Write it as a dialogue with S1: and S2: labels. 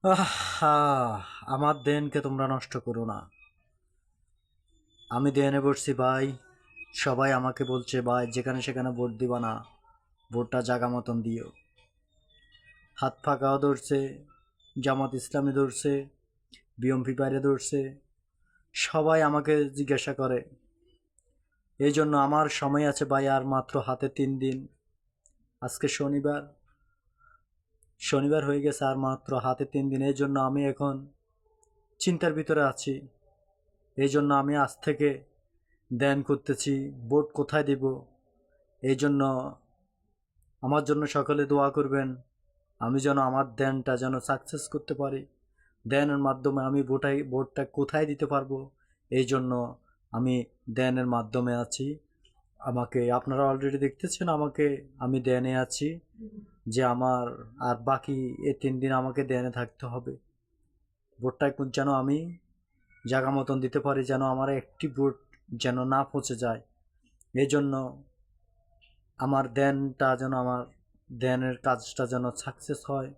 S1: আহা! আমার দেনকে তোমরা নষ্ট করো না। আমি দেনে বসছি ভাই। সবাই আমাকে বলছে ভাই যেখানে সেখানে ভোট দিবা না, ভোটটা জাগা মতন দিও। হাত ফাঁকাও ধরছে, জামাত ইসলামী ধরছে, বিএমপি বাইরে ধরছে। সবাই আমাকে জিজ্ঞাসা করে। এই জন্য আমার সময় আছে ভাই আর মাত্র হাতে 3 দিন। আজকে শনিবার। শনিবার হয়ে গেছে আর মাত্র হাতে 3 দিন। এই জন্য আমি এখন চিন্তার ভিতরে আছি। এই জন্য আমি আজ থেকে ধ্যান করতেছি ভোট কোথায় দিব। এই জন্য আমার জন্য সকলে দোয়া করবেন। আমি যেন আমার ধ্যানটা যেন সাকসেস করতে পারি। ধ্যানের মাধ্যমে আমি ভোটটা কোথায় দিতে পারবো, এই জন্য আমি ধ্যানের মাধ্যমে আছি। আমাকে আপনারা অলরেডি দেখতেছেন আমাকে, আমি ধ্যানে আছি যে আমার আর বাকি এই 3 দিন আমাকে ধ্যানে থাকতে হবে। ভোটটা যেন আমি জায়গা মতন দিতে পারি, যেন আমার একটি ভোট যেন না পচে যায়। এই জন্য আমার ধ্যানের কাজটা যেন সাকসেস হয়।